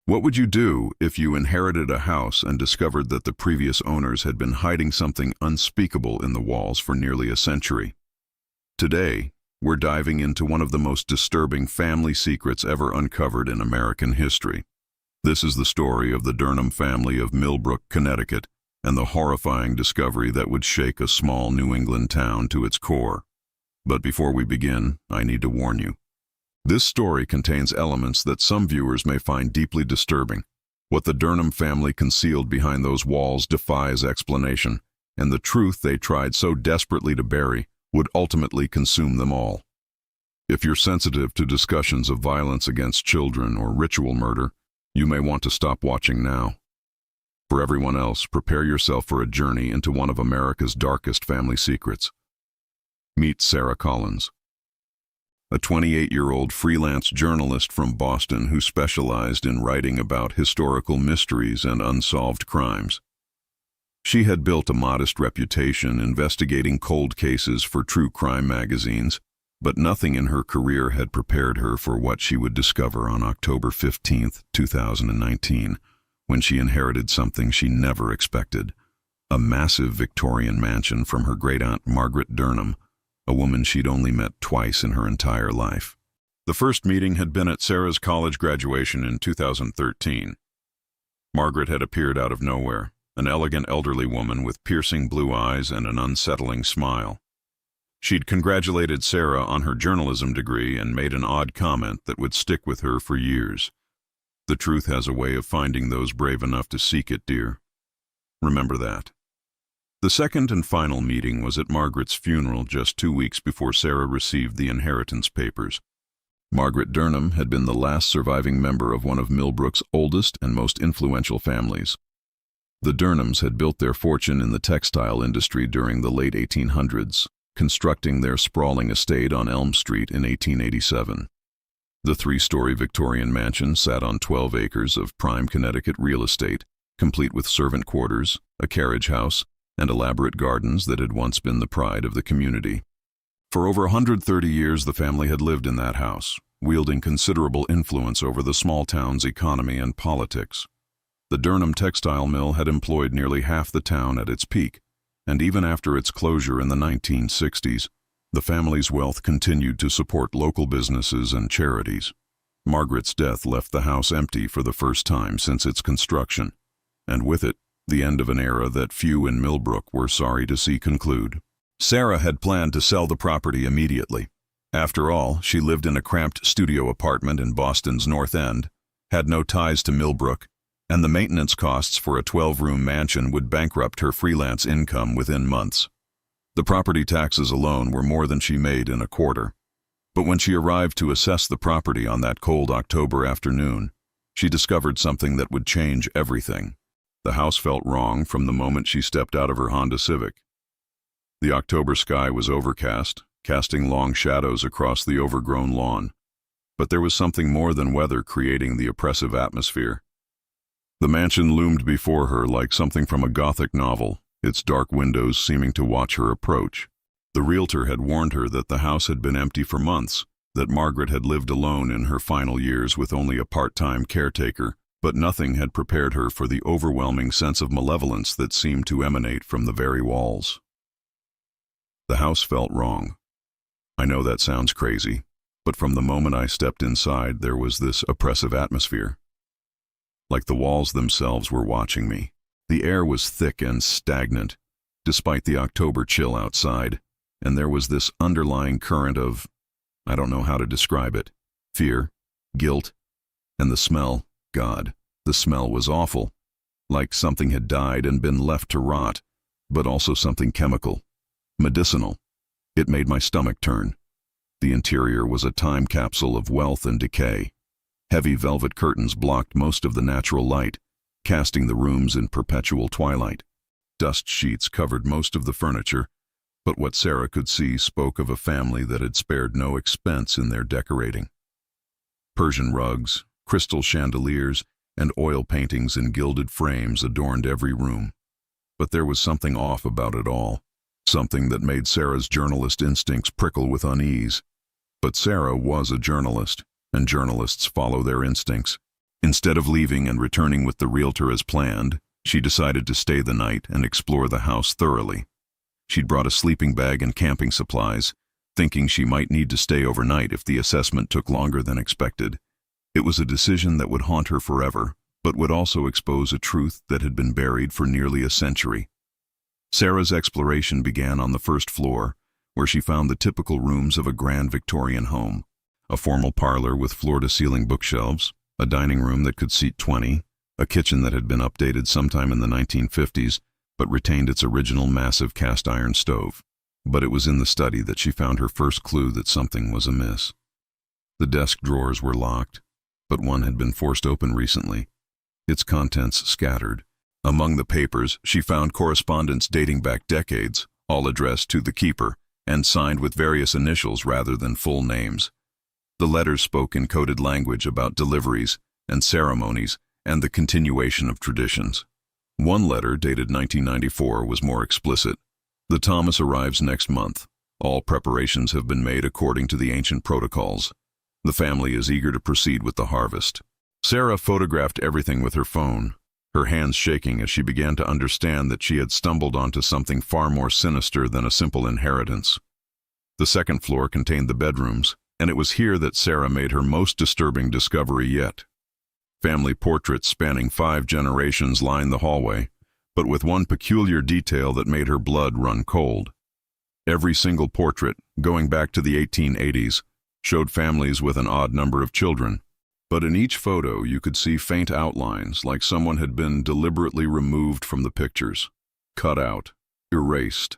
What would you do if you inherited a house and discovered that the previous owners had been hiding something unspeakable in the walls for nearly a century? Today, we're diving into one of the most disturbing family secrets ever uncovered in American history. This is the story of the Durnham family of Millbrook, Connecticut, and the horrifying discovery that would shake a small New England town to its core. But before we begin, I need to warn you. This story contains elements that some viewers may find deeply disturbing. What the Durnham family concealed behind those walls defies explanation, and the truth they tried so desperately to bury would ultimately consume them all. If you're sensitive to discussions of violence against children or ritual murder, you may want to stop watching now. For everyone else, prepare yourself for a journey into one of America's darkest family secrets. Meet Sarah Collins, a 28-year-old freelance journalist from Boston who specialized in writing about historical mysteries and unsolved crimes. She had built a modest reputation investigating cold cases for true crime magazines, but nothing in her career had prepared her for what she would discover on October 15, 2019, when she inherited something she never expected: a massive Victorian mansion from her great-aunt Margaret Durnham, a woman she'd only met twice in her entire life. The first meeting had been at Sarah's college graduation in 2013. Margaret had appeared out of nowhere, an elegant elderly woman with piercing blue eyes and an unsettling smile. She'd congratulated Sarah on her journalism degree and made an odd comment that would stick with her for years. The truth has a way of finding those brave enough to seek it, dear. Remember that. The second and final meeting was at Margaret's funeral just 2 weeks before Sarah received the inheritance papers. Margaret Durnham had been the last surviving member of one of Millbrook's oldest and most influential families. The Durnhams had built their fortune in the textile industry during the late 1800s, constructing their sprawling estate on Elm Street in 1887. The three-story Victorian mansion sat on 12 acres of prime Connecticut real estate, complete with servant quarters, a carriage house, and elaborate gardens that had once been the pride of the community. For over 130 years the family had lived in that house, wielding considerable influence over the small town's economy and politics. The Durnham textile mill had employed nearly half the town at its peak, and even after its closure in the 1960s, the family's wealth continued to support local businesses and charities. Margaret's death left the house empty for the first time since its construction, and with it, the end of an era that few in Millbrook were sorry to see conclude. Sarah had planned to sell the property immediately. After all, she lived in a cramped studio apartment in Boston's North End, had no ties to Millbrook, and the maintenance costs for a 12-room mansion would bankrupt her freelance income within months. The property taxes alone were more than she made in a quarter. But when she arrived to assess the property on that cold October afternoon, she discovered something that would change everything. The house felt wrong from the moment she stepped out of her Honda Civic. The October sky was overcast, casting long shadows across the overgrown lawn. But there was something more than weather creating the oppressive atmosphere. The mansion loomed before her like something from a Gothic novel, its dark windows seeming to watch her approach. The realtor had warned her that the house had been empty for months, that Margaret had lived alone in her final years with only a part-time caretaker, but nothing had prepared her for the overwhelming sense of malevolence that seemed to emanate from the very walls. The house felt wrong. I know that sounds crazy, but from the moment I stepped inside, there was this oppressive atmosphere. Like the walls themselves were watching me. The air was thick and stagnant, despite the October chill outside, and there was this underlying current of, I don't know how to describe it, fear, guilt, and the smell. God, the smell was awful, like something had died and been left to rot, but also something chemical, medicinal. It made my stomach turn. The interior was a time capsule of wealth and decay. Heavy velvet curtains blocked most of the natural light, casting the rooms in perpetual twilight. Dust sheets covered most of the furniture, but what Sarah could see spoke of a family that had spared no expense in their decorating. Persian rugs, crystal chandeliers, and oil paintings in gilded frames adorned every room. But there was something off about it all, something that made Sarah's journalist instincts prickle with unease. But Sarah was a journalist, and journalists follow their instincts. Instead of leaving and returning with the realtor as planned, she decided to stay the night and explore the house thoroughly. She'd brought a sleeping bag and camping supplies, thinking she might need to stay overnight if the assessment took longer than expected. It was a decision that would haunt her forever, but would also expose a truth that had been buried for nearly a century. Sarah's exploration began on the first floor, where she found the typical rooms of a grand Victorian home. A formal parlor with floor-to-ceiling bookshelves, a dining room that could seat 20, a kitchen that had been updated sometime in the 1950s, but retained its original massive cast-iron stove. But it was in the study that she found her first clue that something was amiss. The desk drawers were locked, but one had been forced open recently, its contents scattered. Among the papers, she found correspondence dating back decades, all addressed to the keeper, and signed with various initials rather than full names. The letters spoke in coded language about deliveries and ceremonies and the continuation of traditions. One letter, dated 1994, was more explicit. The Thomas arrives next month. All preparations have been made according to the ancient protocols. The family is eager to proceed with the harvest. Sarah photographed everything with her phone, her hands shaking as she began to understand that she had stumbled onto something far more sinister than a simple inheritance. The second floor contained the bedrooms, and it was here that Sarah made her most disturbing discovery yet. Family portraits spanning 5 generations lined the hallway, but with one peculiar detail that made her blood run cold. Every single portrait, going back to the 1880s, showed families with an odd number of children. But in each photo you could see faint outlines, like someone had been deliberately removed from the pictures, cut out, erased.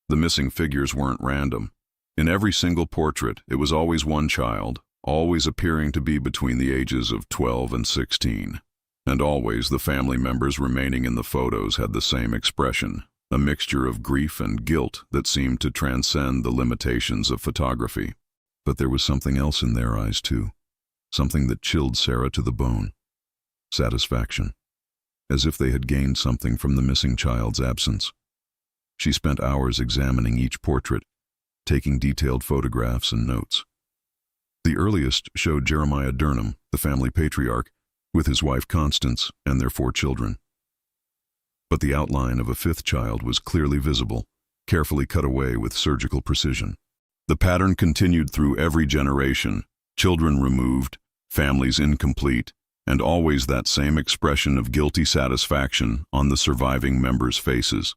The missing figures weren't random. In every single portrait, it was always one child, always appearing to be between the ages of 12 and 16. And always the family members remaining in the photos had the same expression, a mixture of grief and guilt that seemed to transcend the limitations of photography. But there was something else in their eyes too, something that chilled Sarah to the bone. Satisfaction, as if they had gained something from the missing child's absence. She spent hours examining each portrait, taking detailed photographs and notes. The earliest showed Jeremiah Durnham, the family patriarch, with his wife Constance and their 4 children. But the outline of a 5th child was clearly visible, carefully cut away with surgical precision. The pattern continued through every generation, children removed, families incomplete, and always that same expression of guilty satisfaction on the surviving members' faces.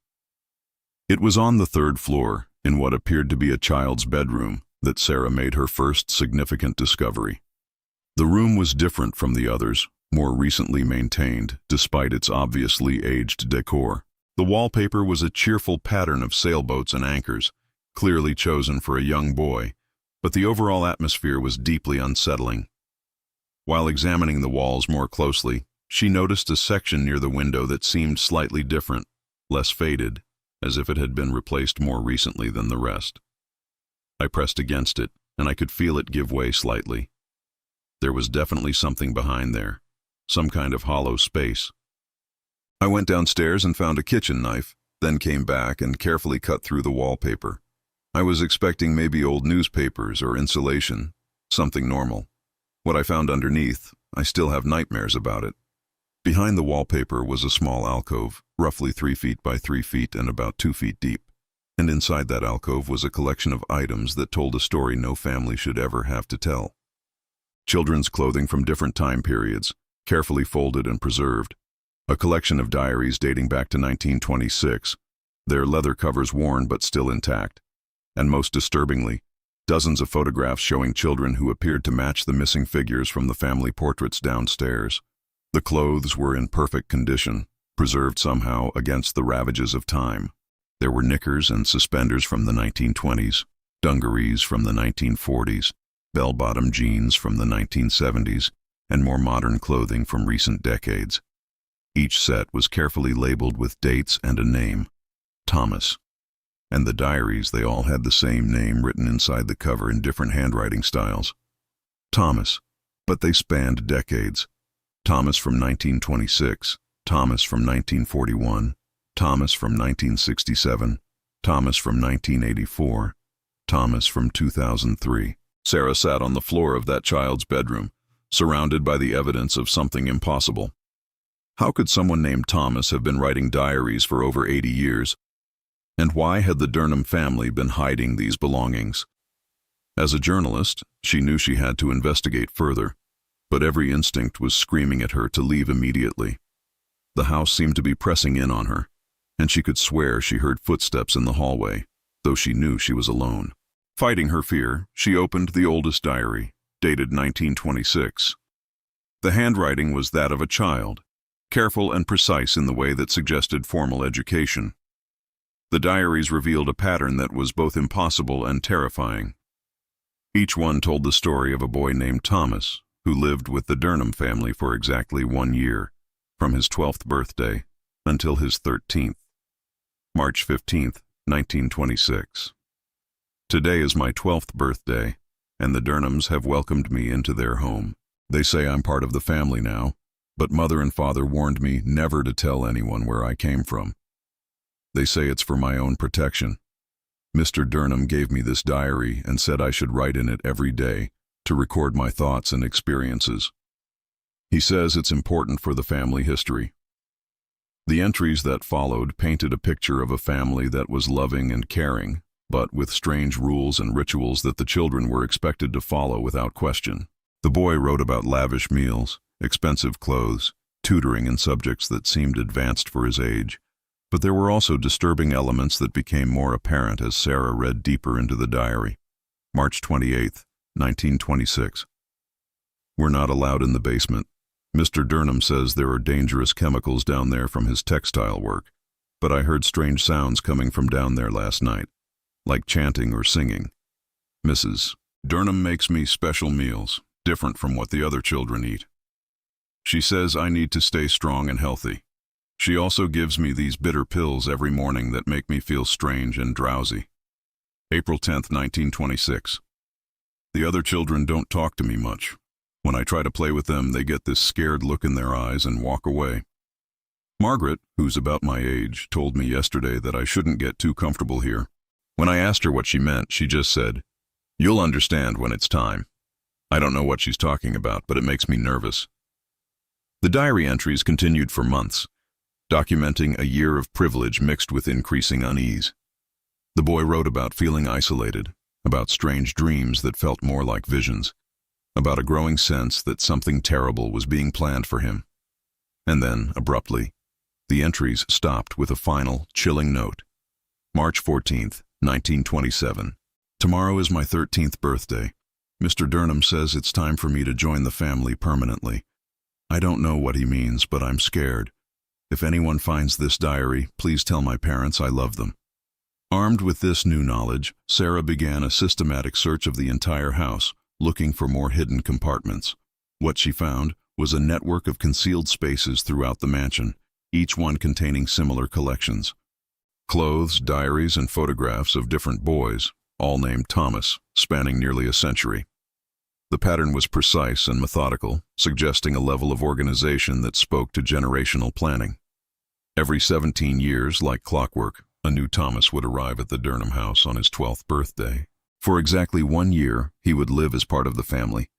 It was on the 3rd floor, in what appeared to be a child's bedroom, that Sarah made her first significant discovery. The room was different from the others, more recently maintained, despite its obviously aged decor. The wallpaper was a cheerful pattern of sailboats and anchors, clearly chosen for a young boy, but the overall atmosphere was deeply unsettling. While examining the walls more closely, she noticed a section near the window that seemed slightly different, less faded, as if it had been replaced more recently than the rest. I pressed against it, and I could feel it give way slightly. There was definitely something behind there, some kind of hollow space. I went downstairs and found a kitchen knife, then came back and carefully cut through the wallpaper. I was expecting maybe old newspapers or insulation, something normal. What I found underneath, I still have nightmares about it. Behind the wallpaper was a small alcove, roughly 3 feet by 3 feet and about 2 feet deep. And inside that alcove was a collection of items that told a story no family should ever have to tell. Children's clothing from different time periods, carefully folded and preserved. A collection of diaries dating back to 1926, their leather covers worn but still intact. And most disturbingly, dozens of photographs showing children who appeared to match the missing figures from the family portraits downstairs. The clothes were in perfect condition, preserved somehow against the ravages of time. There were knickers and suspenders from the 1920s, dungarees from the 1940s, bell-bottom jeans from the 1970s, and more modern clothing from recent decades. Each set was carefully labeled with dates and a name, Thomas. And the diaries, they all had the same name written inside the cover in different handwriting styles. Thomas, but they spanned decades. Thomas from 1926, Thomas from 1941, Thomas from 1967, Thomas from 1984, Thomas from 2003. Sarah sat on the floor of that child's bedroom, surrounded by the evidence of something impossible. How could someone named Thomas have been writing diaries for over 80 years? And why had the Durnham family been hiding these belongings? As a journalist, she knew she had to investigate further, but every instinct was screaming at her to leave immediately. The house seemed to be pressing in on her, and she could swear she heard footsteps in the hallway, though she knew she was alone. Fighting her fear, she opened the oldest diary, dated 1926. The handwriting was that of a child, careful and precise in the way that suggested formal education. The diaries revealed a pattern that was both impossible and terrifying. Each one told the story of a boy named Thomas, who lived with the Durnham family for exactly 1 year, from his 12th birthday until his 13th, March 15, 1926. Today is my 12th birthday, and the Durnhams have welcomed me into their home. They say I'm part of the family now, but Mother and Father warned me never to tell anyone where I came from. They say it's for my own protection. Mr. Durnham gave me this diary and said I should write in it every day to record my thoughts and experiences. He says it's important for the family history. The entries that followed painted a picture of a family that was loving and caring, but with strange rules and rituals that the children were expected to follow without question. The boy wrote about lavish meals, expensive clothes, tutoring in subjects that seemed advanced for his age. But there were also disturbing elements that became more apparent as Sarah read deeper into the diary. March 28, 1926. We're not allowed in the basement. Mr. Durnham says there are dangerous chemicals down there from his textile work, but I heard strange sounds coming from down there last night, like chanting or singing. Mrs. Durnham makes me special meals, different from what the other children eat. She says I need to stay strong and healthy. She also gives me these bitter pills every morning that make me feel strange and drowsy. April 10, 1926. The other children don't talk to me much. When I try to play with them, they get this scared look in their eyes and walk away. Margaret, who's about my age, told me yesterday that I shouldn't get too comfortable here. When I asked her what she meant, she just said, "You'll understand when it's time." I don't know what she's talking about, but it makes me nervous. The diary entries continued for months, documenting a year of privilege mixed with increasing unease. The boy wrote about feeling isolated, about strange dreams that felt more like visions, about a growing sense that something terrible was being planned for him. And then, abruptly, the entries stopped with a final, chilling note. March 14, 1927. Tomorrow is my 13th birthday. Mr. Durnham says it's time for me to join the family permanently. I don't know what he means, but I'm scared. If anyone finds this diary, please tell my parents I love them. Armed with this new knowledge, Sarah began a systematic search of the entire house, looking for more hidden compartments. What she found was a network of concealed spaces throughout the mansion, each one containing similar collections. Clothes, diaries, and photographs of different boys, all named Thomas, spanning nearly a century. The pattern was precise and methodical, suggesting a level of organization that spoke to generational planning. Every 17 years, like clockwork, a new Thomas would arrive at the Durnham house on his 12th birthday. For exactly 1 year, he would live as part of the family,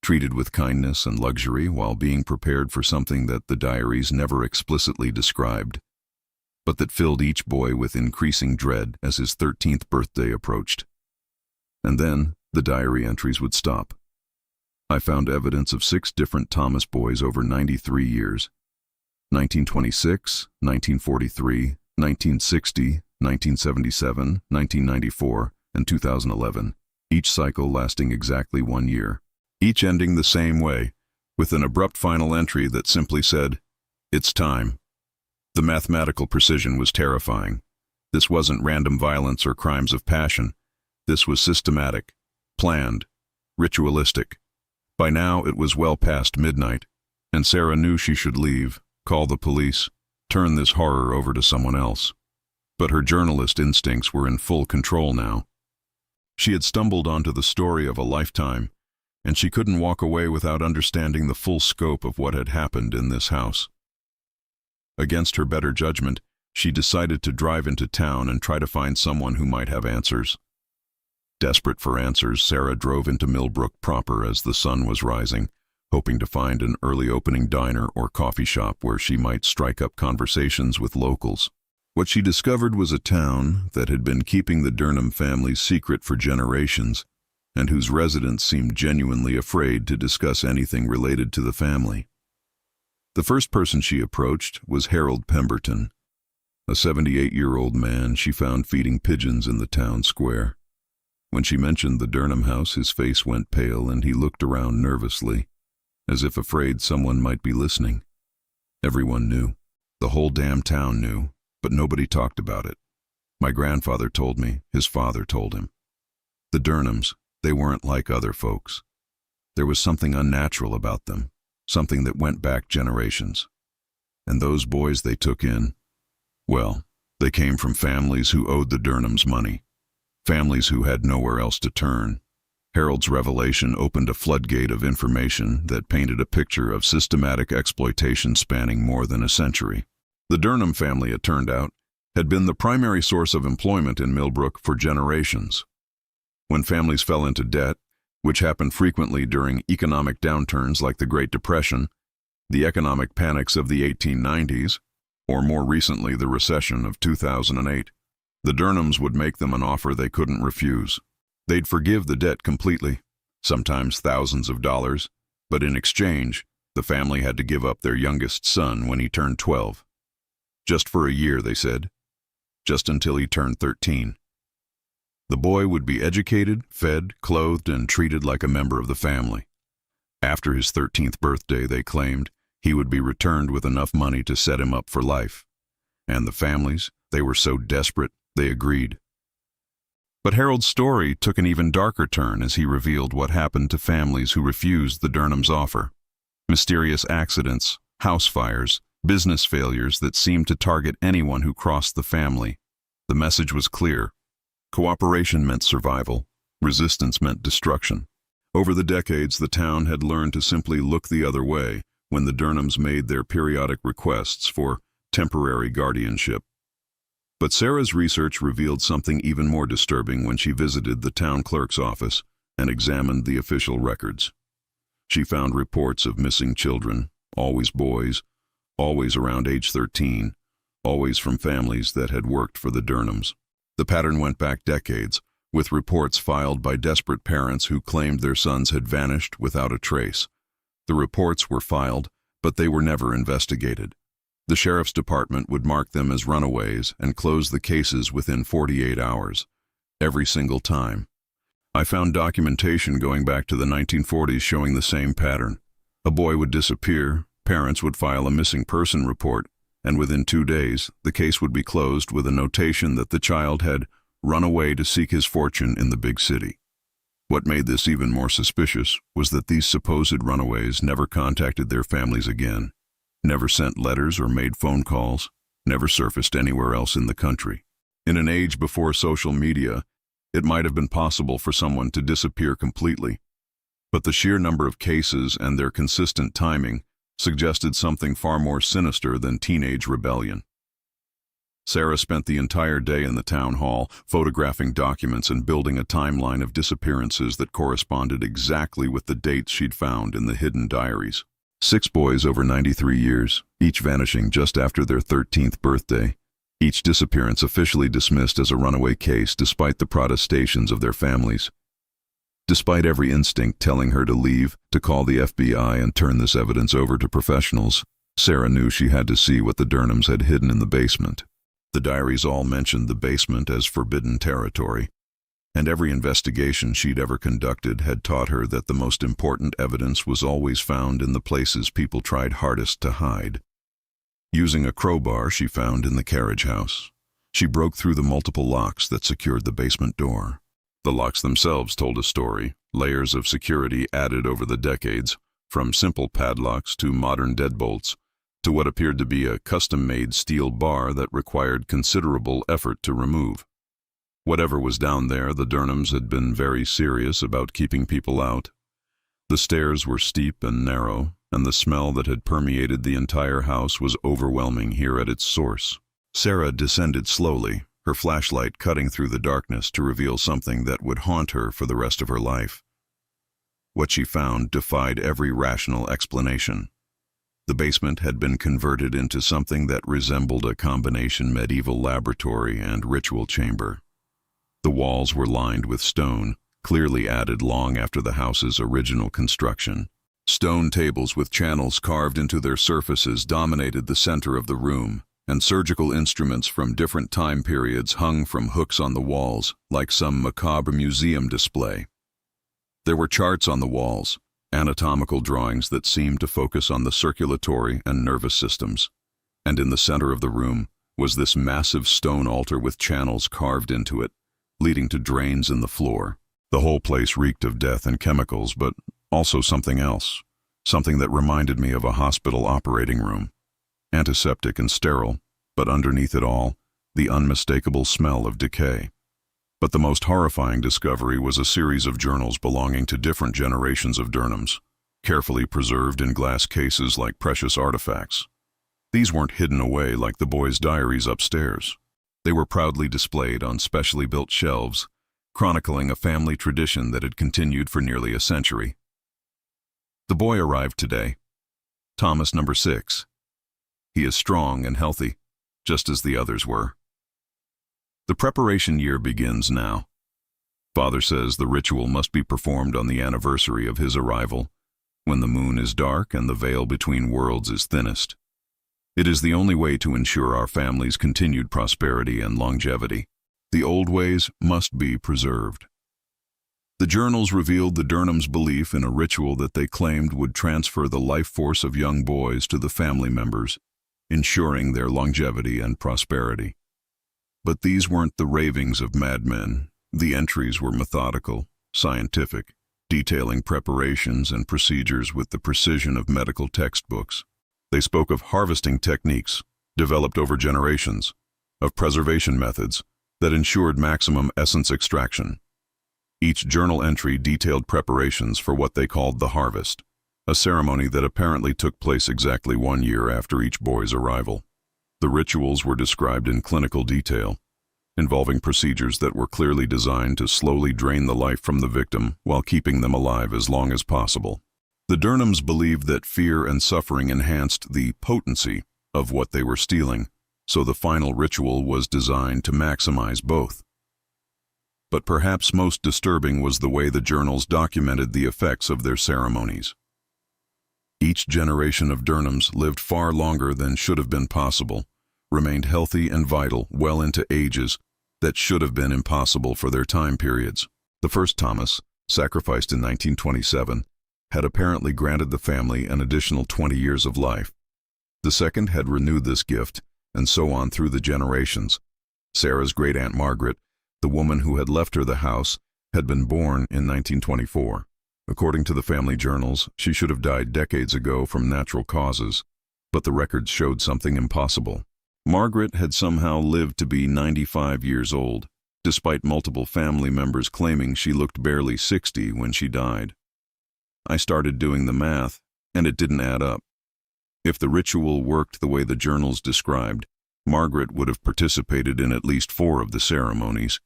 treated with kindness and luxury while being prepared for something that the diaries never explicitly described, but that filled each boy with increasing dread as his 13th birthday approached. And then, the diary entries would stop. I found evidence of 6 different Thomas boys over 93 years. 1926, 1943, 1960, 1977, 1994, and 2011, each cycle lasting exactly 1 year, each ending the same way, with an abrupt final entry that simply said, "It's time." The mathematical precision was terrifying. This wasn't random violence or crimes of passion. This was systematic, planned, ritualistic. By now it was well past midnight, and Sarah knew she should leave, call the police, turn this horror over to someone else. But her journalist instincts were in full control now. She had stumbled onto the story of a lifetime, and she couldn't walk away without understanding the full scope of what had happened in this house. Against her better judgment, she decided to drive into town and try to find someone who might have answers. Desperate for answers, Sarah drove into Millbrook proper as the sun was rising, hoping to find an early opening diner or coffee shop where she might strike up conversations with locals. What she discovered was a town that had been keeping the Durnham family's secret for generations, and whose residents seemed genuinely afraid to discuss anything related to the family. The first person she approached was Harold Pemberton, a 78-year-old man she found feeding pigeons in the town square. When she mentioned the Durnham house, his face went pale and he looked around nervously, as if afraid someone might be listening. Everyone knew. The whole damn town knew, but nobody talked about it. My grandfather told me, his father told him. The Durnhams, they weren't like other folks. There was something unnatural about them, something that went back generations. And those boys they took in, well, they came from families who owed the Durnhams money, families who had nowhere else to turn. Harold's revelation opened a floodgate of information that painted a picture of systematic exploitation spanning more than a century. The Durnham family, it turned out, had been the primary source of employment in Millbrook for generations. When families fell into debt, which happened frequently during economic downturns like the Great Depression, the economic panics of the 1890s, or more recently the recession of 2008, the Durnhams would make them an offer they couldn't refuse. They'd forgive the debt completely, sometimes thousands of dollars, but in exchange, the family had to give up their youngest son when he turned 12. Just for a year, they said. Just until he turned 13. The boy would be educated, fed, clothed, and treated like a member of the family. After his 13th birthday, they claimed, he would be returned with enough money to set him up for life. And the families, they were so desperate, they agreed. But Harold's story took an even darker turn as he revealed what happened to families who refused the Durnham's offer. Mysterious accidents, house fires, business failures that seemed to target anyone who crossed the family. The message was clear. Cooperation meant survival. Resistance meant destruction. Over the decades, the town had learned to simply look the other way when the Durnhams made their periodic requests for temporary guardianship. But Sarah's research revealed something even more disturbing when she visited the town clerk's office and examined the official records. She found reports of missing children, always boys, always around age 13, always from families that had worked for the Durnhams. The pattern went back decades, with reports filed by desperate parents who claimed their sons had vanished without a trace. The reports were filed, but they were never investigated. The sheriff's department would mark them as runaways and close the cases within 48 hours, every single time. I found documentation going back to the 1940s showing the same pattern. A boy would disappear, parents would file a missing person report, and within 2 days, the case would be closed with a notation that the child had run away to seek his fortune in the big city. What made this even more suspicious was that these supposed runaways never contacted their families again, never sent letters or made phone calls, never surfaced anywhere else in the country. In an age before social media, it might have been possible for someone to disappear completely, but the sheer number of cases and their consistent timing suggested something far more sinister than teenage rebellion. Sarah spent the entire day in the town hall, photographing documents and building a timeline of disappearances that corresponded exactly with the dates she'd found in the hidden diaries. 6 boys over 93 years, each vanishing just after their 13th birthday, each disappearance officially dismissed as a runaway case despite the protestations of their families. Despite every instinct telling her to leave, to call the FBI and turn this evidence over to professionals, Sarah knew she had to see what the Durnhams had hidden in the basement. The diaries all mentioned the basement as forbidden territory, and every investigation she'd ever conducted had taught her that the most important evidence was always found in the places people tried hardest to hide. Using a crowbar she found in the carriage house, she broke through the multiple locks that secured the basement door. The locks themselves told a story, layers of security added over the decades, from simple padlocks to modern deadbolts, to what appeared to be a custom-made steel bar that required considerable effort to remove. Whatever was down there, the Durnhams had been very serious about keeping people out. The stairs were steep and narrow, and the smell that had permeated the entire house was overwhelming here at its source. Sarah descended slowly, her flashlight cutting through the darkness to reveal something that would haunt her for the rest of her life. What she found defied every rational explanation. The basement had been converted into something that resembled a combination medieval laboratory and ritual chamber. The walls were lined with stone, clearly added long after the house's original construction. Stone tables with channels carved into their surfaces dominated the center of the room, and surgical instruments from different time periods hung from hooks on the walls, like some macabre museum display. There were charts on the walls, anatomical drawings that seemed to focus on the circulatory and nervous systems. And in the center of the room was this massive stone altar with channels carved into it, leading to drains in the floor. The whole place reeked of death and chemicals, but also something else, something that reminded me of a hospital operating room. Antiseptic and sterile, but underneath it all, the unmistakable smell of decay. But the most horrifying discovery was a series of journals belonging to different generations of Durnhams, carefully preserved in glass cases like precious artifacts. These weren't hidden away like the boys' diaries upstairs. They were proudly displayed on specially built shelves, chronicling a family tradition that had continued for nearly a century. The boy arrived today, Thomas number 6. He is strong and healthy, just as the others were. The preparation year begins now. Father says the ritual must be performed on the anniversary of his arrival, when the moon is dark and the veil between worlds is thinnest. It is the only way to ensure our family's continued prosperity and longevity. The old ways must be preserved. The journals revealed the Durnhams' belief in a ritual that they claimed would transfer the life force of young boys to the family members, ensuring their longevity and prosperity. But these weren't the ravings of madmen. The entries were methodical, scientific, detailing preparations and procedures with the precision of medical textbooks. They spoke of harvesting techniques, developed over generations, of preservation methods that ensured maximum essence extraction. Each journal entry detailed preparations for what they called the harvest, a ceremony that apparently took place exactly 1 year after each boy's arrival. The rituals were described in clinical detail, involving procedures that were clearly designed to slowly drain the life from the victim while keeping them alive as long as possible. The Durnhams believed that fear and suffering enhanced the potency of what they were stealing, so the final ritual was designed to maximize both. But perhaps most disturbing was the way the journals documented the effects of their ceremonies. Each generation of Durnhams lived far longer than should have been possible, remained healthy and vital well into ages that should have been impossible for their time periods. The first Thomas, sacrificed in 1927, had apparently granted the family an additional 20 years of life. The second had renewed this gift, and so on through the generations. Sarah's great-aunt Margaret, the woman who had left her the house, had been born in 1924. According to the family journals, she should have died decades ago from natural causes, but the records showed something impossible. Margaret had somehow lived to be 95 years old, despite multiple family members claiming she looked barely 60 when she died. I started doing the math, and it didn't add up. If the ritual worked the way the journals described, Margaret would have participated in at least 4 of the ceremonies.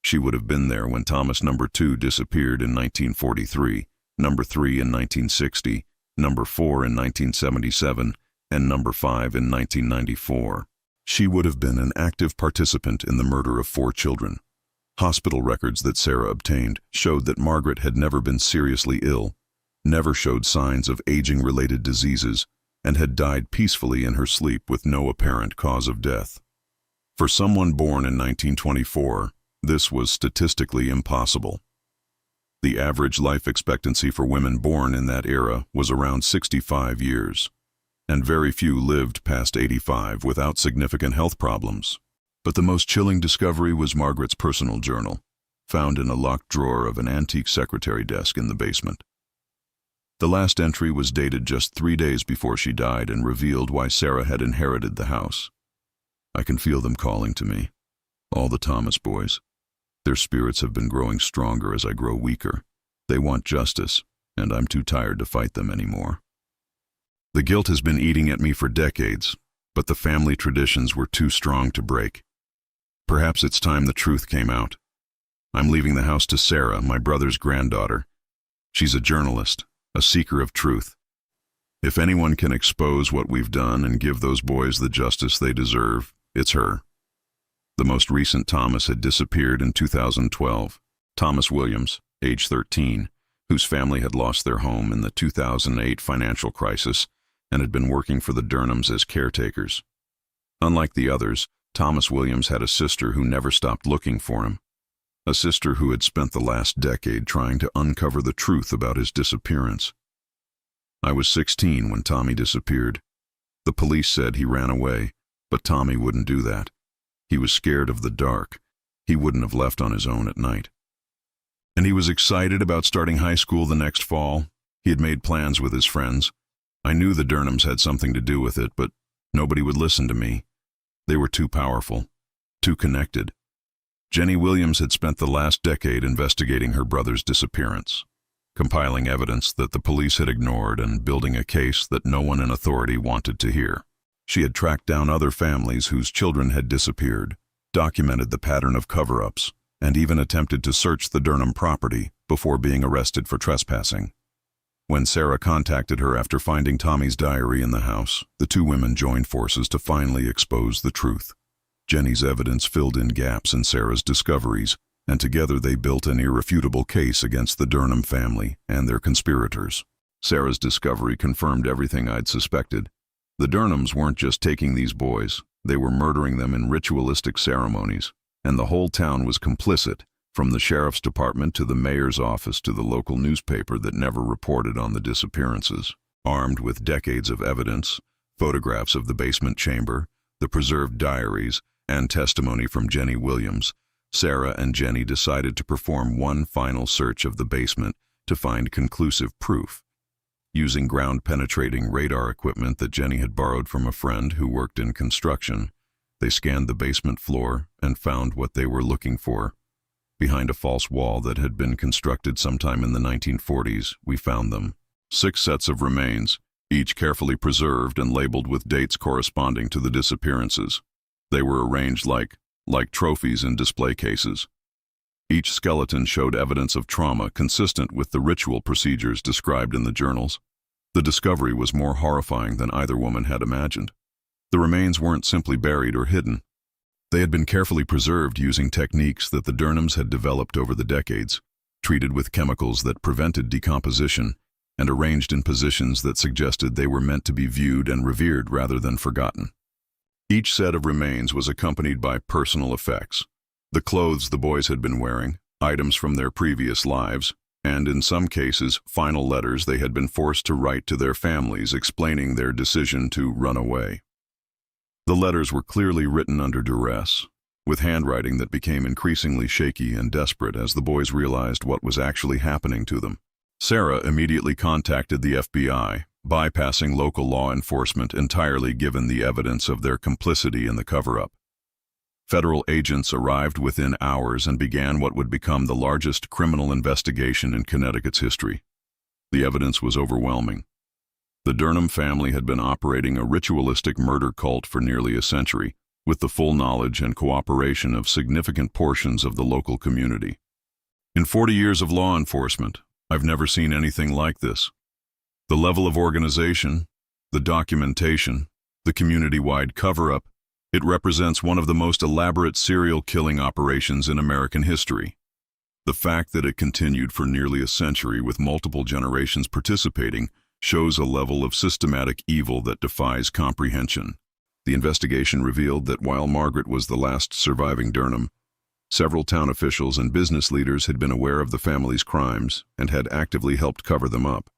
She would have been there when Thomas number 2 disappeared in 1943, number 3 in 1960, number 4 in 1977, and number 5 in 1994. She would have been an active participant in the murder of 4 children. Hospital records that Sarah obtained showed that Margaret had never been seriously ill, never showed signs of aging-related diseases, and had died peacefully in her sleep with no apparent cause of death. For someone born in 1924, this was statistically impossible. The average life expectancy for women born in that era was around 65 years, and very few lived past 85 without significant health problems. But the most chilling discovery was Margaret's personal journal, found in a locked drawer of an antique secretary desk in the basement. The last entry was dated just 3 days before she died and revealed why Sarah had inherited the house. I can feel them calling to me, all the Thomas boys. Their spirits have been growing stronger as I grow weaker. They want justice, and I'm too tired to fight them anymore. The guilt has been eating at me for decades, but the family traditions were too strong to break. Perhaps it's time the truth came out. I'm leaving the house to Sarah, my brother's granddaughter. She's a journalist, a seeker of truth. If anyone can expose what we've done and give those boys the justice they deserve, it's her. The most recent Thomas had disappeared in 2012. Thomas Williams, age 13, whose family had lost their home in the 2008 financial crisis and had been working for the Durnhams as caretakers. Unlike the others, Thomas Williams had a sister who never stopped looking for him. A sister who had spent the last decade trying to uncover the truth about his disappearance. I was 16 when Tommy disappeared. The police said he ran away, but Tommy wouldn't do that. He was scared of the dark. He wouldn't have left on his own at night. And he was excited about starting high school the next fall. He had made plans with his friends. I knew the Durnhams had something to do with it, but nobody would listen to me. They were too powerful, too connected. Jenny Williams had spent the last decade investigating her brother's disappearance, compiling evidence that the police had ignored and building a case that no one in authority wanted to hear. She had tracked down other families whose children had disappeared, documented the pattern of cover-ups, and even attempted to search the Durnham property before being arrested for trespassing. When Sarah contacted her after finding Tommy's diary in the house, the two women joined forces to finally expose the truth. Jenny's evidence filled in gaps in Sarah's discoveries, and together they built an irrefutable case against the Durnham family and their conspirators. Sarah's discovery confirmed everything I'd suspected. The Durnhams weren't just taking these boys, they were murdering them in ritualistic ceremonies, and the whole town was complicit, from the sheriff's department to the mayor's office to the local newspaper that never reported on the disappearances. Armed with decades of evidence, photographs of the basement chamber, the preserved diaries, and testimony from Jenny Williams, Sarah and Jenny decided to perform one final search of the basement to find conclusive proof. Using ground-penetrating radar equipment that Jenny had borrowed from a friend who worked in construction, they scanned the basement floor and found what they were looking for. Behind a false wall that had been constructed sometime in the 1940s, we found them. 6 sets of remains, each carefully preserved and labeled with dates corresponding to the disappearances. They were arranged like trophies in display cases. Each skeleton showed evidence of trauma consistent with the ritual procedures described in the journals. The discovery was more horrifying than either woman had imagined. The remains weren't simply buried or hidden. They had been carefully preserved using techniques that the Durnhams had developed over the decades, treated with chemicals that prevented decomposition, and arranged in positions that suggested they were meant to be viewed and revered rather than forgotten. Each set of remains was accompanied by personal effects. The clothes the boys had been wearing, items from their previous lives, and in some cases, final letters they had been forced to write to their families explaining their decision to run away. The letters were clearly written under duress, with handwriting that became increasingly shaky and desperate as the boys realized what was actually happening to them. Sarah immediately contacted the FBI, bypassing local law enforcement entirely given the evidence of their complicity in the cover-up. Federal agents arrived within hours and began what would become the largest criminal investigation in Connecticut's history. The evidence was overwhelming. The Durnham family had been operating a ritualistic murder cult for nearly a century, with the full knowledge and cooperation of significant portions of the local community. In 40 years of law enforcement, I've never seen anything like this. The level of organization, the documentation, the community-wide cover-up, it represents one of the most elaborate serial killing operations in American history. The fact that it continued for nearly a century with multiple generations participating shows a level of systematic evil that defies comprehension. The investigation revealed that while Margaret was the last surviving Durnham, several town officials and business leaders had been aware of the family's crimes and had actively helped cover them up.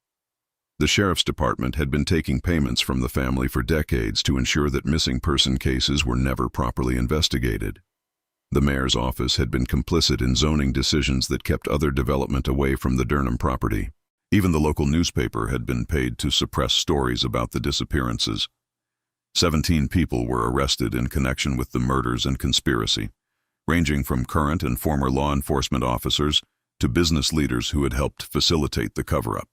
The sheriff's department had been taking payments from the family for decades to ensure that missing person cases were never properly investigated. The mayor's office had been complicit in zoning decisions that kept other development away from the Durnham property. Even the local newspaper had been paid to suppress stories about the disappearances. 17 people were arrested in connection with the murders and conspiracy, ranging from current and former law enforcement officers to business leaders who had helped facilitate the cover-up.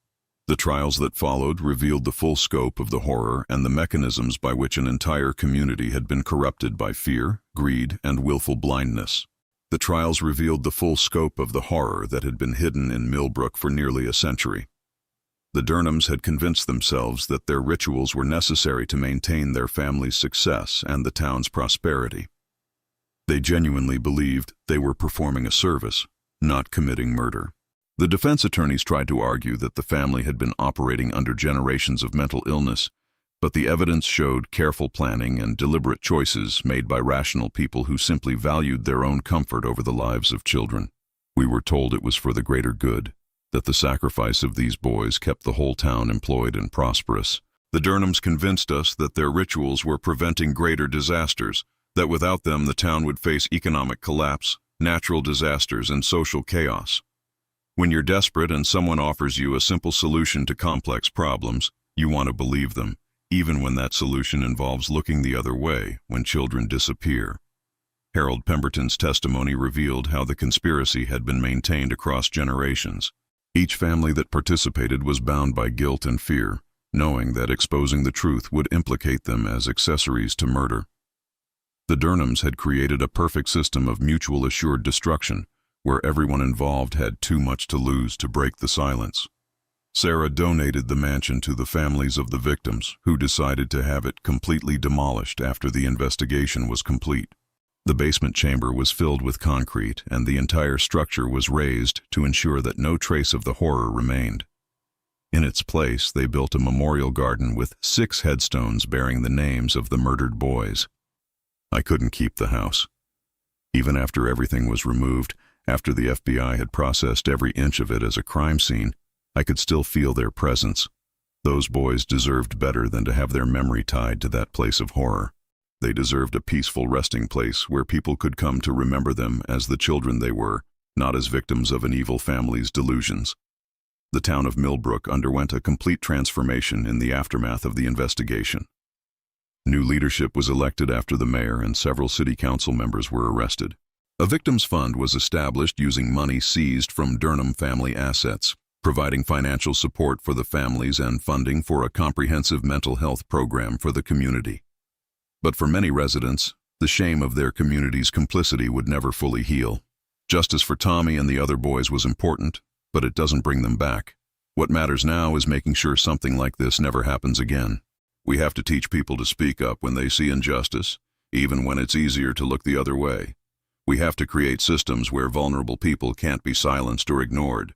The trials that followed revealed the full scope of the horror and the mechanisms by which an entire community had been corrupted by fear, greed, and willful blindness. The trials revealed the full scope of the horror that had been hidden in Millbrook for nearly a century. The Durnhams had convinced themselves that their rituals were necessary to maintain their family's success and the town's prosperity. They genuinely believed they were performing a service, not committing murder. The defense attorneys tried to argue that the family had been operating under generations of mental illness, but the evidence showed careful planning and deliberate choices made by rational people who simply valued their own comfort over the lives of children. We were told it was for the greater good, that the sacrifice of these boys kept the whole town employed and prosperous. The Durnhams convinced us that their rituals were preventing greater disasters, that without them the town would face economic collapse, natural disasters, and social chaos. When you're desperate and someone offers you a simple solution to complex problems, you want to believe them, even when that solution involves looking the other way when children disappear. Harold Pemberton's testimony revealed how the conspiracy had been maintained across generations. Each family that participated was bound by guilt and fear, knowing that exposing the truth would implicate them as accessories to murder. The Durnhams had created a perfect system of mutual assured destruction, where everyone involved had too much to lose to break the silence. Sarah donated the mansion to the families of the victims, who decided to have it completely demolished after the investigation was complete. The basement chamber was filled with concrete, and the entire structure was raised to ensure that no trace of the horror remained. In its place, they built a memorial garden with 6 headstones bearing the names of the murdered boys. I couldn't keep the house. Even after everything was removed, after the FBI had processed every inch of it as a crime scene, I could still feel their presence. Those boys deserved better than to have their memory tied to that place of horror. They deserved a peaceful resting place where people could come to remember them as the children they were, not as victims of an evil family's delusions. The town of Millbrook underwent a complete transformation in the aftermath of the investigation. New leadership was elected after the mayor and several city council members were arrested. A victims fund was established using money seized from Durnham family assets, providing financial support for the families and funding for a comprehensive mental health program for the community. But for many residents, the shame of their community's complicity would never fully heal. Justice for Tommy and the other boys was important, but it doesn't bring them back. What matters now is making sure something like this never happens again. We have to teach people to speak up when they see injustice, even when it's easier to look the other way. We have to create systems where vulnerable people can't be silenced or ignored.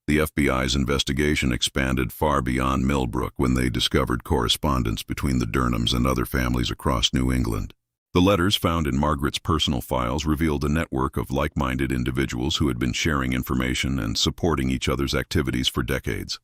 The FBI's investigation expanded far beyond Millbrook when they discovered correspondence between the Durnhams and other families across New England. The letters found in Margaret's personal files revealed a network of like-minded individuals who had been sharing information and supporting each other's activities for decades.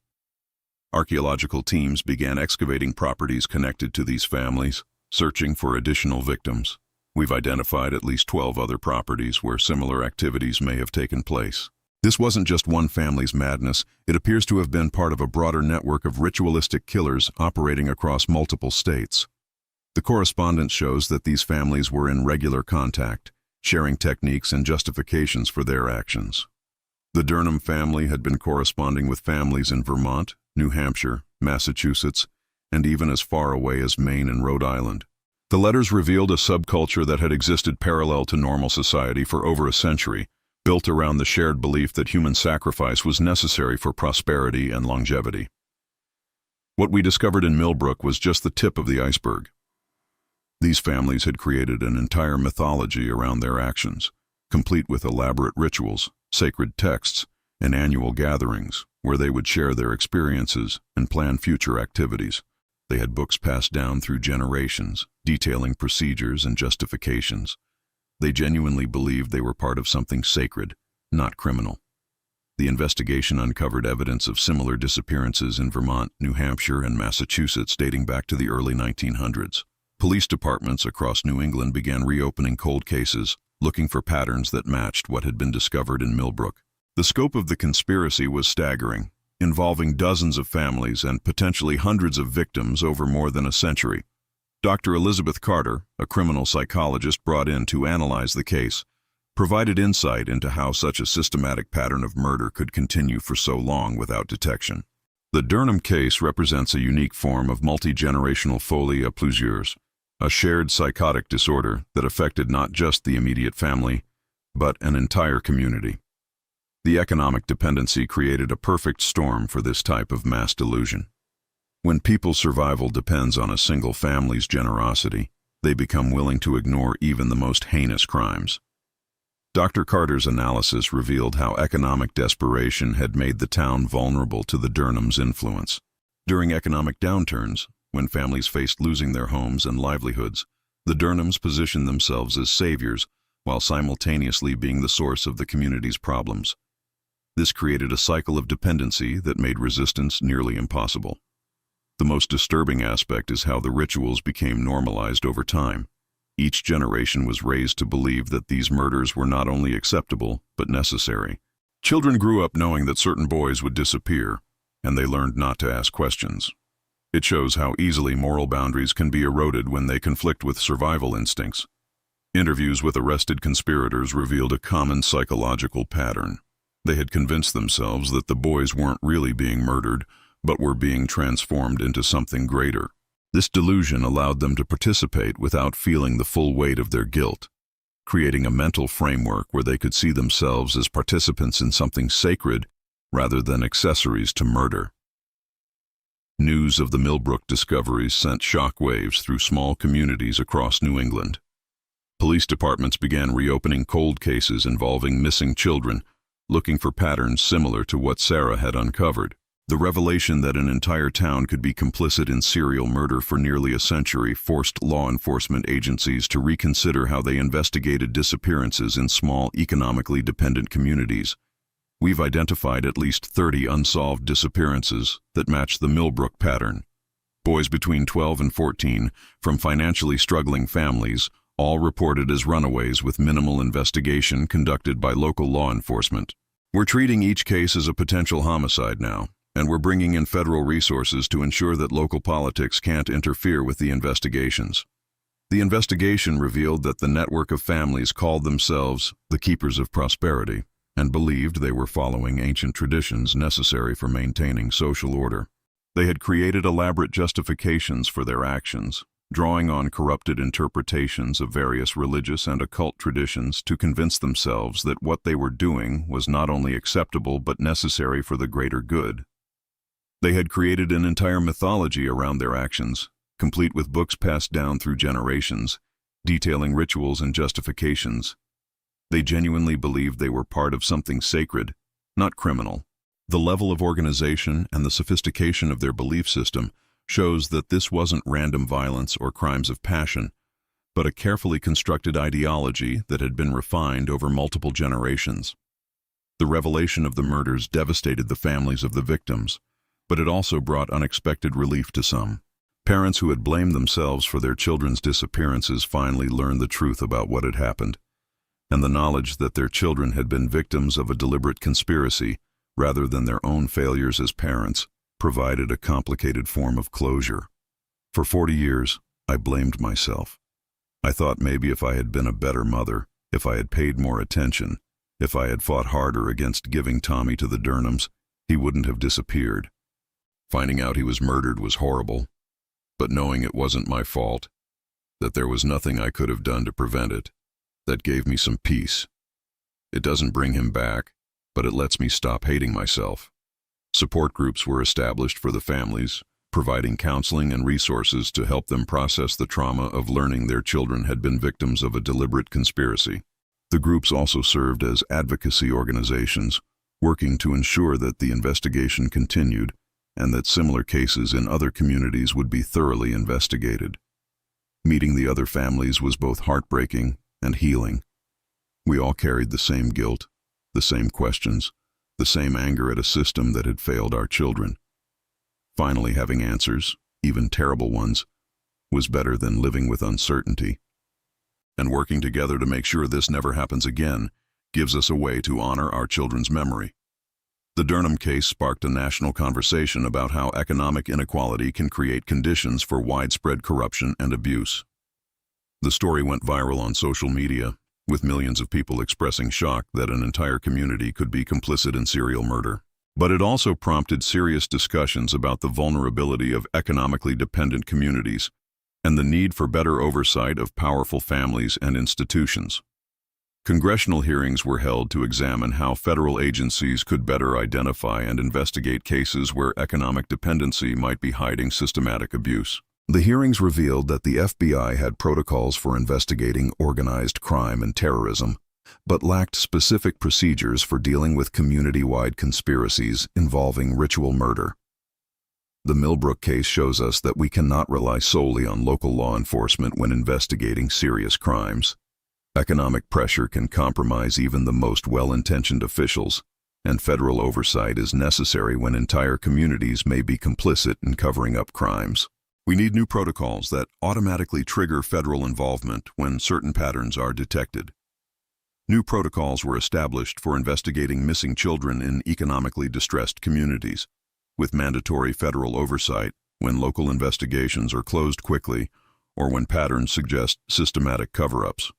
Archaeological teams began excavating properties connected to these families, searching for additional victims. We've identified at least 12 other properties where similar activities may have taken place. This wasn't just one family's madness. It appears to have been part of a broader network of ritualistic killers operating across multiple states. The correspondence shows that these families were in regular contact, sharing techniques and justifications for their actions. The Durnham family had been corresponding with families in Vermont, New Hampshire, Massachusetts, and even as far away as Maine and Rhode Island. The letters revealed a subculture that had existed parallel to normal society for over a century, built around the shared belief that human sacrifice was necessary for prosperity and longevity. What we discovered in Millbrook was just the tip of the iceberg. These families had created an entire mythology around their actions, complete with elaborate rituals, sacred texts, and annual gatherings where they would share their experiences and plan future activities. They had books passed down through generations, detailing procedures and justifications. They genuinely believed they were part of something sacred, not criminal. The investigation uncovered evidence of similar disappearances in Vermont, New Hampshire, and Massachusetts dating back to the early 1900s. Police departments across New England began reopening cold cases, looking for patterns that matched what had been discovered in Millbrook. The scope of the conspiracy was staggering, involving dozens of families and potentially hundreds of victims over more than a century. Dr. Elizabeth Carter, a criminal psychologist brought in to analyze the case, provided insight into how such a systematic pattern of murder could continue for so long without detection. The Durnham case represents a unique form of multi-generational folie à plusieurs, a shared psychotic disorder that affected not just the immediate family, but an entire community. The economic dependency created a perfect storm for this type of mass delusion. When people's survival depends on a single family's generosity, they become willing to ignore even the most heinous crimes. Dr. Carter's analysis revealed how economic desperation had made the town vulnerable to the Durnhams' influence. During economic downturns, when families faced losing their homes and livelihoods, the Durnhams positioned themselves as saviors while simultaneously being the source of the community's problems. This created a cycle of dependency that made resistance nearly impossible. The most disturbing aspect is how the rituals became normalized over time. Each generation was raised to believe that these murders were not only acceptable, but necessary. Children grew up knowing that certain boys would disappear, and they learned not to ask questions. It shows how easily moral boundaries can be eroded when they conflict with survival instincts. Interviews with arrested conspirators revealed a common psychological pattern. They had convinced themselves that the boys weren't really being murdered, but were being transformed into something greater. This delusion allowed them to participate without feeling the full weight of their guilt, creating a mental framework where they could see themselves as participants in something sacred rather than accessories to murder. News of the Millbrook discoveries sent shockwaves through small communities across New England. Police departments began reopening cold cases involving missing children, looking for patterns similar to what Sarah had uncovered. The revelation that an entire town could be complicit in serial murder for nearly a century forced law enforcement agencies to reconsider how they investigated disappearances in small, economically dependent communities. We've identified at least 30 unsolved disappearances that match the Millbrook pattern. Boys between 12 and 14, from financially struggling families, all reported as runaways with minimal investigation conducted by local law enforcement. We're treating each case as a potential homicide now, and we're bringing in federal resources to ensure that local politics can't interfere with the investigations. The investigation revealed that the network of families called themselves the Keepers of Prosperity and believed they were following ancient traditions necessary for maintaining social order. They had created elaborate justifications for their actions, drawing on corrupted interpretations of various religious and occult traditions to convince themselves that what they were doing was not only acceptable but necessary for the greater good. They had created an entire mythology around their actions, complete with books passed down through generations, detailing rituals and justifications. They genuinely believed they were part of something sacred, not criminal. The level of organization and the sophistication of their belief system shows that this wasn't random violence or crimes of passion, but a carefully constructed ideology that had been refined over multiple generations. The revelation of the murders devastated the families of the victims, but it also brought unexpected relief to some. Parents who had blamed themselves for their children's disappearances finally learned the truth about what had happened, and the knowledge that their children had been victims of a deliberate conspiracy rather than their own failures as parents provided a complicated form of closure. For 40 years, I blamed myself. I thought maybe if I had been a better mother, if I had paid more attention, if I had fought harder against giving Tommy to the Durnhams, he wouldn't have disappeared. Finding out he was murdered was horrible, but knowing it wasn't my fault, that there was nothing I could have done to prevent it, that gave me some peace. It doesn't bring him back, but it lets me stop hating myself. Support groups were established for the families, providing counseling and resources to help them process the trauma of learning their children had been victims of a deliberate conspiracy. The groups also served as advocacy organizations, working to ensure that the investigation continued and that similar cases in other communities would be thoroughly investigated. Meeting the other families was both heartbreaking and healing. We all carried the same guilt, the same questions, the same anger at a system that had failed our children. Finally having answers, even terrible ones, was better than living with uncertainty. And working together to make sure this never happens again gives us a way to honor our children's memory. The Durnham case sparked a national conversation about how economic inequality can create conditions for widespread corruption and abuse. The story went viral on social media, with millions of people expressing shock that an entire community could be complicit in serial murder. But it also prompted serious discussions about the vulnerability of economically dependent communities and the need for better oversight of powerful families and institutions. Congressional hearings were held to examine how federal agencies could better identify and investigate cases where economic dependency might be hiding systematic abuse. The hearings revealed that the FBI had protocols for investigating organized crime and terrorism, but lacked specific procedures for dealing with community-wide conspiracies involving ritual murder. The Millbrook case shows us that we cannot rely solely on local law enforcement when investigating serious crimes. Economic pressure can compromise even the most well-intentioned officials, and federal oversight is necessary when entire communities may be complicit in covering up crimes. We need new protocols that automatically trigger federal involvement when certain patterns are detected. New protocols were established for investigating missing children in economically distressed communities, with mandatory federal oversight when local investigations are closed quickly or when patterns suggest systematic cover-ups.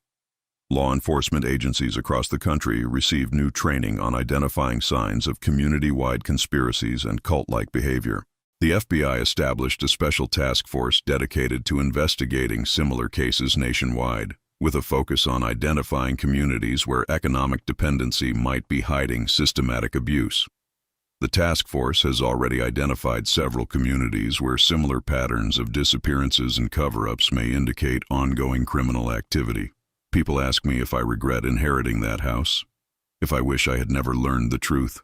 Law enforcement agencies across the country received new training on identifying signs of community-wide conspiracies and cult-like behavior. The FBI established a special task force dedicated to investigating similar cases nationwide, with a focus on identifying communities where economic dependency might be hiding systematic abuse. The task force has already identified several communities where similar patterns of disappearances and cover-ups may indicate ongoing criminal activity. People ask me if I regret inheriting that house, if I wish I had never learned the truth.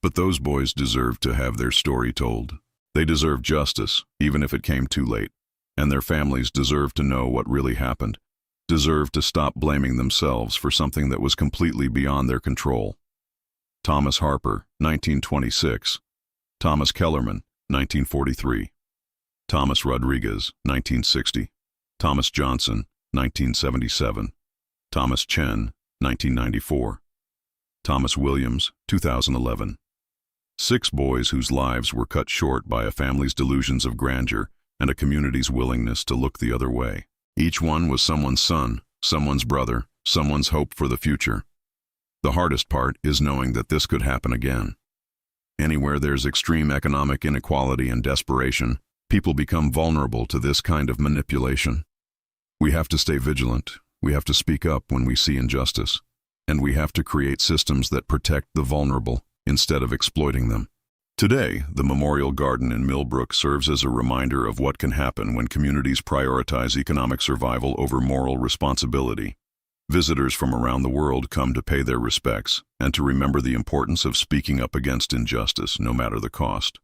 But those boys deserve to have their story told. They deserve justice, even if it came too late. And their families deserve to know what really happened, deserve to stop blaming themselves for something that was completely beyond their control. Thomas Harper, 1926. Thomas Kellerman, 1943. Thomas Rodriguez, 1960. Thomas Johnson, 1977. Thomas Chen, 1994. Thomas Williams, 2011. 6 boys whose lives were cut short by a family's delusions of grandeur and a community's willingness to look the other way. Each one was someone's son, someone's brother, someone's hope for the future. The hardest part is knowing that this could happen again. Anywhere there's extreme economic inequality and desperation, people become vulnerable to this kind of manipulation. We have to stay vigilant. We have to speak up when we see injustice. And we have to create systems that protect the vulnerable instead of exploiting them. Today, the Memorial Garden in Millbrook serves as a reminder of what can happen when communities prioritize economic survival over moral responsibility. Visitors from around the world come to pay their respects and to remember the importance of speaking up against injustice, no matter the cost.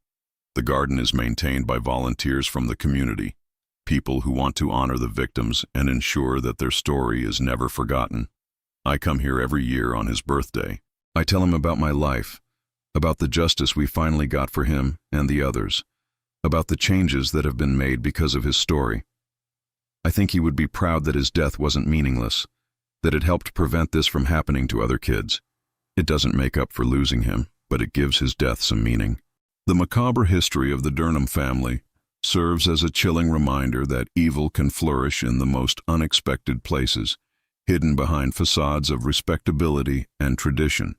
The garden is maintained by volunteers from the community, people who want to honor the victims and ensure that their story is never forgotten. I come here every year on his birthday. I tell him about my life, about the justice we finally got for him and the others, about the changes that have been made because of his story. I think he would be proud that his death wasn't meaningless, that it helped prevent this from happening to other kids. It doesn't make up for losing him, but it gives his death some meaning. The macabre history of the Durnham family serves as a chilling reminder that evil can flourish in the most unexpected places, hidden behind facades of respectability and tradition.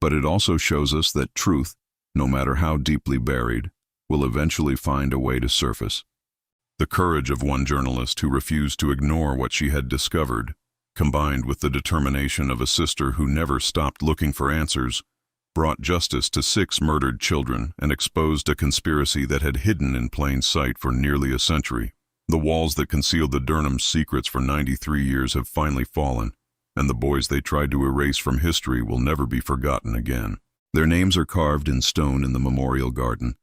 But it also shows us that truth, no matter how deeply buried, will eventually find a way to surface. The courage of one journalist who refused to ignore what she had discovered, combined with the determination of a sister who never stopped looking for answers, brought justice to 6 murdered children and exposed a conspiracy that had hidden in plain sight for nearly a century. The walls that concealed the Durnhams' secrets for 93 years have finally fallen, and the boys they tried to erase from history will never be forgotten again. Their names are carved in stone in the Memorial Garden,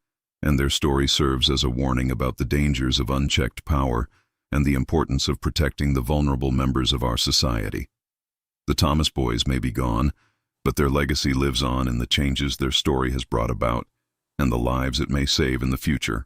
and their story serves as a warning about the dangers of unchecked power and the importance of protecting the vulnerable members of our society. The Thomas boys may be gone, but their legacy lives on in the changes their story has brought about and the lives it may save in the future.